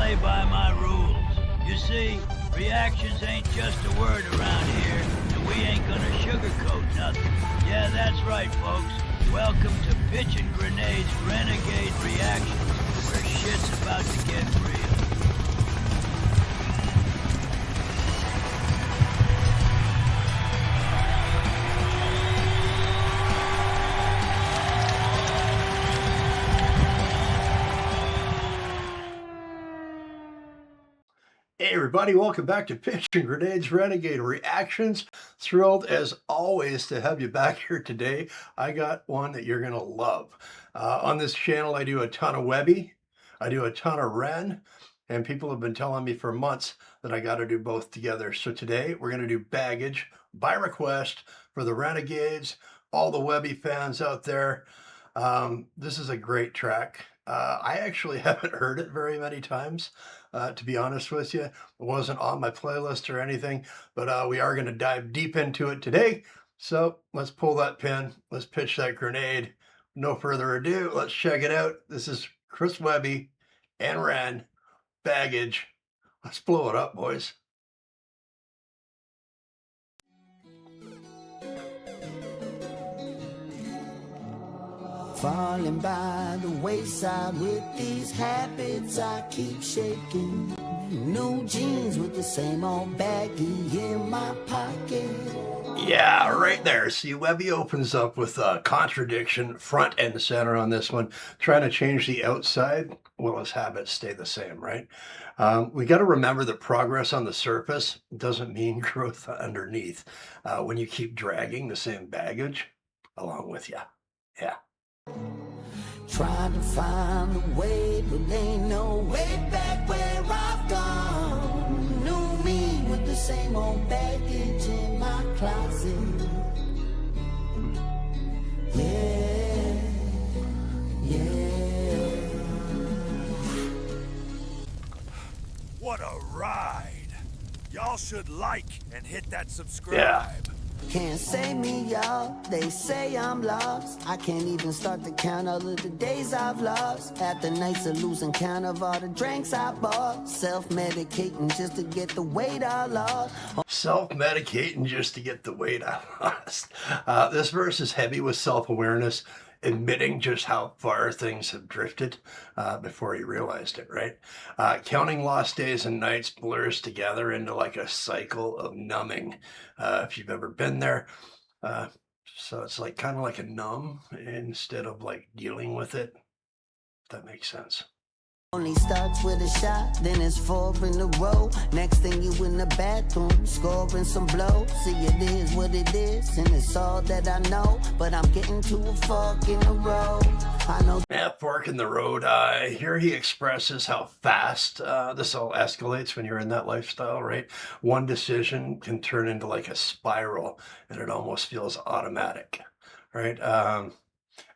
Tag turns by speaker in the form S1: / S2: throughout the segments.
S1: play by my rules. You see, reactions ain't just a word around here, and we ain't gonna sugarcoat nothing. Yeah, that's right, folks. Welcome to Pitching Grenades Renegade Reactions, where shit's about to get real.
S2: Hey everybody, welcome back to Pitching Grenades Renegade Reactions. Thrilled as always to have you back here today. I got one that you're gonna love. On this channel I do a ton of Webby, I do a ton of Ren, and people have been telling me for months that I gotta do both together. So today we're gonna do Baggage by request for the Renegades, all the Webby fans out there. This is a great track. I actually haven't heard it very many times, to be honest with you. It wasn't on my playlist or anything, but we are going to dive deep into it today. So let's pull that pin. Let's pitch that grenade. No further ado, let's check it out. This is Chris Webby and Ren, Baggage. Let's blow it up, boys.
S3: Falling by the wayside with these habits I keep shaking. New jeans with the same old baggie in my pocket.
S2: Yeah, right there. See, Webby opens up with a contradiction front and center on this one, trying to change the outside while his habits stay the same, right? We got to remember that progress on the surface doesn't mean growth underneath when you keep dragging the same baggage along with you. Yeah.
S3: Trying to find a way, but ain't no way back where I've gone. New me with the same old baggage in my closet. Yeah, yeah.
S4: What a ride! Y'all should like and hit that subscribe.
S2: Yeah.
S3: Can't say me, y'all. They say I'm lost. I can't even start to count all of the days I've lost. After nights of losing count of all the drinks I bought. Self-medicating just to get the weight I lost.
S2: Self-medicating just to get the weight I lost. This verse is heavy with self-awareness, admitting just how far things have drifted before he realized it, right? Counting lost days and nights blurs together into like a cycle of numbing, if you've ever been there. So it's like kind of like a numb instead of like dealing with it. If that makes sense.
S3: Only starts with a shot, then it's 4 in a row. Next thing you in the bathroom, scoring some blows. See, it is what it is, and it's all that I know. But I'm getting to a fork in the road. I know.
S2: Yeah, fork in the road. Here he expresses how fast this all escalates when you're in that lifestyle, right? One decision can turn into like a spiral, and it almost feels automatic, right?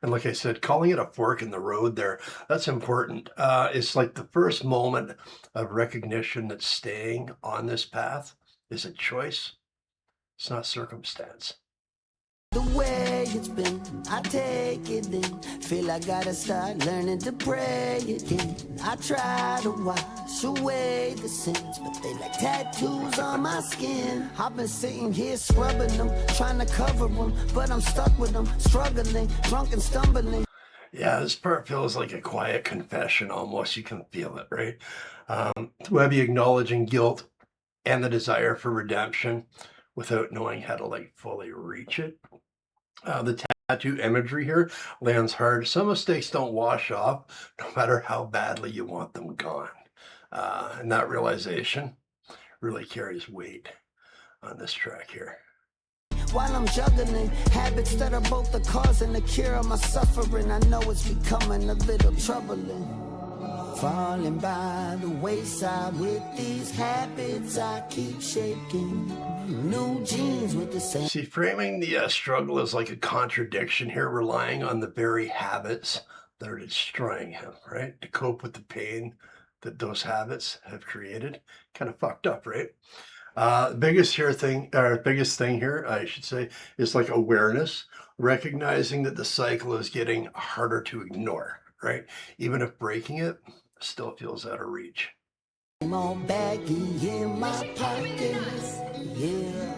S2: And like I said, calling it a fork in the road there, that's important. It's like the first moment of recognition that staying on this path is a choice. It's not circumstance.
S3: The way it's been, I take it in. Feel I gotta start learning to pray again. I try to wash away the sins, but they like tattoos on my skin. I've been sitting here scrubbing them, trying to cover them, but I'm stuck with them, struggling, drunk and stumbling.
S2: Yeah, this part feels like a quiet confession almost. You can feel it, right? Webby acknowledging guilt and the desire for redemption without knowing how to like fully reach it. The tattoo imagery here lands hard. Some mistakes don't wash off, no matter how badly you want them gone. And that realization really carries weight on this track here.
S3: While I'm juggling habits that are both the cause and the cure of my suffering, I know it's becoming a little troubling. Falling by the wayside with these habits I keep shaking. New jeans with the same.
S2: See, framing the struggle as like a contradiction here, relying on the very habits that are destroying him, right? To cope with the pain that those habits have created. Kind of fucked up, right? Biggest thing here, I should say, is like awareness, recognizing that the cycle is getting harder to ignore, right? Even if breaking it still feels out of reach.
S3: Same old baggie in my pockets, yeah.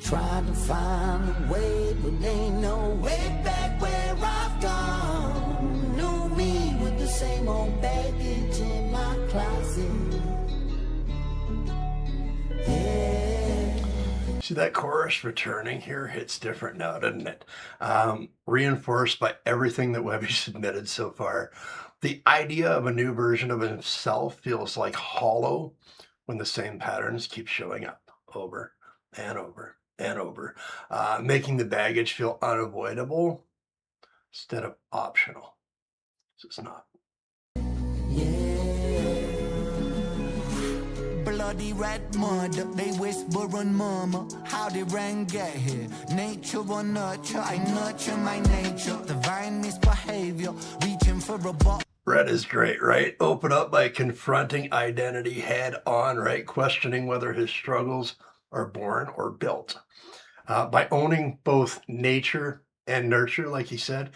S3: Trying to find a way, but ain't no way back where I've gone. New me with the same old baggage in my closet, yeah.
S2: See, that chorus returning here hits different now, doesn't it? Reinforced by everything that Webby submitted so far. The idea of a new version of himself feels like hollow when the same patterns keep showing up over and over and over, making the baggage feel unavoidable instead of optional. It's not.
S3: Bloody red mud, they whisper and murmur. How did rain get here? Nature or nurture? I nurture my nature. Divine misbehavior, reaching for a bottle.
S2: Red is great, right? Open up by confronting identity head on, right? Questioning whether his struggles are born or built. By owning both nature and nurture, like he said,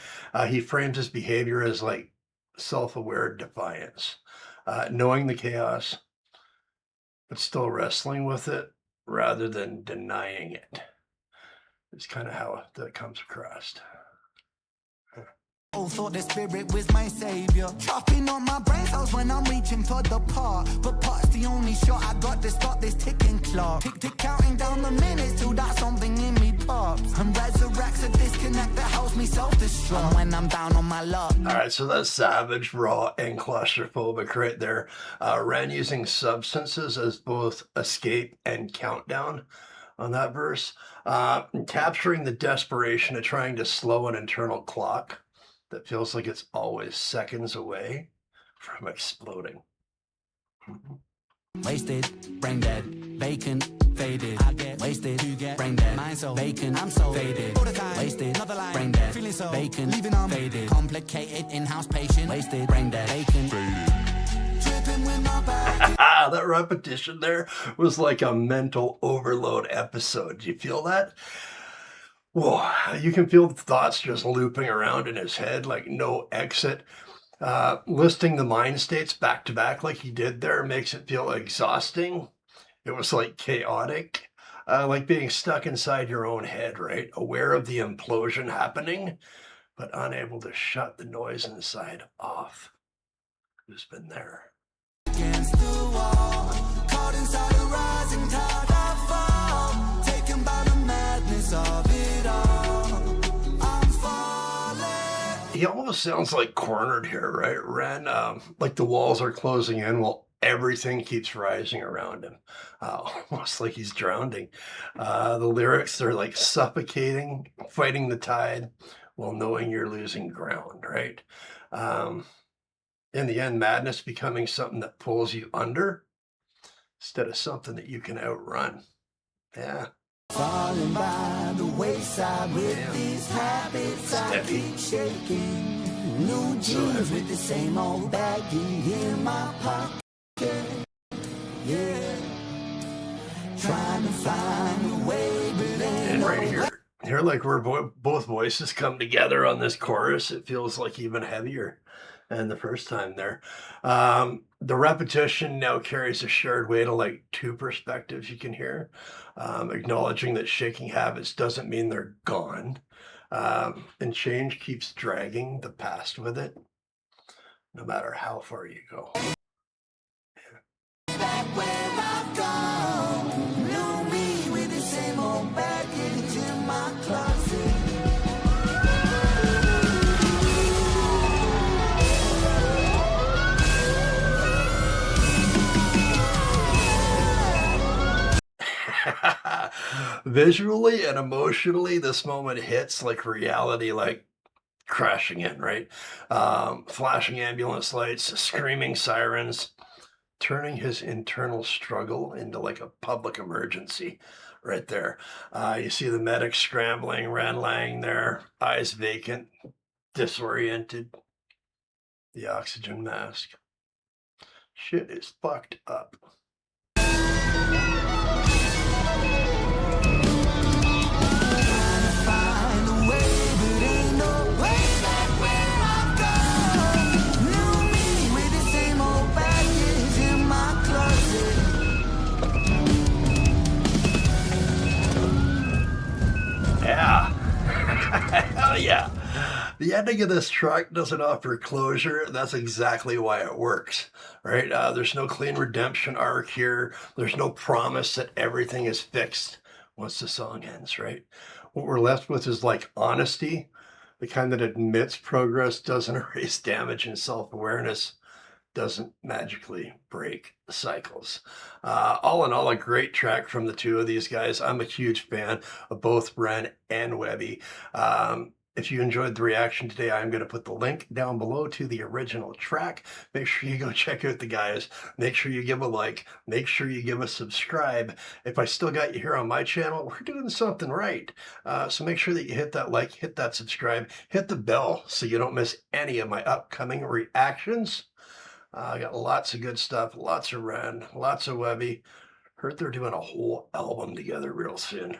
S2: he frames his behavior as like self-aware defiance, knowing the chaos, but still wrestling with it rather than denying it. It's kind of how that comes across.
S3: Oh, thought the spirit was my savior. Chopping on my brain cells when I'm reaching for the part. But part's the only shot I got to stop this ticking clock. Tick, tick, counting down the minutes till that something in me pops. And resurrects a disconnect that helps me self-destruct when I'm down on my luck.
S2: All right, so that's savage, raw, and claustrophobic right there. Ren using substances as both escape and countdown on that verse. Capturing the desperation of trying to slow an internal clock that feels like it's always seconds away from exploding.
S3: Wasted, brain dead, vacant, faded. I get wasted, you get brain dead. Mind so vacant, I'm so faded. All the time, wasted, another line, brain dead. Feeling so vacant, leaving on faded. Complicated, in-house patient, wasted, brain dead, vacant, faded. Tripping with my back.
S2: That repetition there was like a mental overload episode. Do you feel that? Whoa, you can feel the thoughts just looping around in his head like no exit. Listing the mind states back to back like he did there makes it feel exhausting. It was like chaotic, like being stuck inside your own head, right? Aware of the implosion happening, but unable to shut the noise inside off. Who's been there?
S3: Against the wall, caught inside a rising tide of fall, taken by the madness of it all. I'm falling.
S2: He almost sounds like cornered here, right? Ren, like the walls are closing in while everything keeps rising around him, almost like he's drowning. The lyrics are like suffocating, fighting the tide while knowing you're losing ground, right? In the end, madness becoming something that pulls you under instead of something that you can outrun. Yeah.
S3: Falling by the wayside with these habits I keep shaking. New jeans with the same old baggie in my pocket. Yeah. Trying to find a way, but
S2: And right here, like where both voices come together on this chorus, it feels like even heavier than the first time there. The repetition now carries a shared weight of like two perspectives you can hear, acknowledging that shaking habits doesn't mean they're gone, and change keeps dragging the past with it, no matter how far you go.
S3: back where I've gone. New me with the same old baggage in my closet.
S2: Visually and emotionally, this moment hits like reality, like crashing in, right? Flashing ambulance lights, screaming sirens, turning his internal struggle into like a public emergency right there. You see the medic scrambling, Ren lying there, eyes vacant, disoriented, the oxygen mask. Shit is fucked up. Hell yeah. The ending of this track doesn't offer closure. That's exactly why it works, right? There's no clean redemption arc here. There's no promise that everything is fixed once the song ends, right? What we're left with is like honesty, the kind that admits progress doesn't erase damage, and self-awareness doesn't magically break cycles. All in all, a great track from the two of these guys. I'm a huge fan of both Ren and Webby. If you enjoyed the reaction today, I'm going to put the link down below to the original track. Make sure you go check out the guys. Make sure you give a like. Make sure you give a subscribe. If I still got you here on my channel, we're doing something right. So make sure that you hit that like, hit that subscribe, hit the bell so you don't miss any of my upcoming reactions. I got lots of good stuff, lots of Ren, lots of Webby. Heard they're doing a whole album together real soon.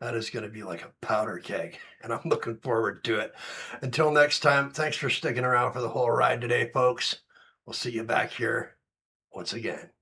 S2: That is going to be like a powder keg, and I'm looking forward to it. Until next time, thanks for sticking around for the whole ride today, folks. We'll see you back here once again.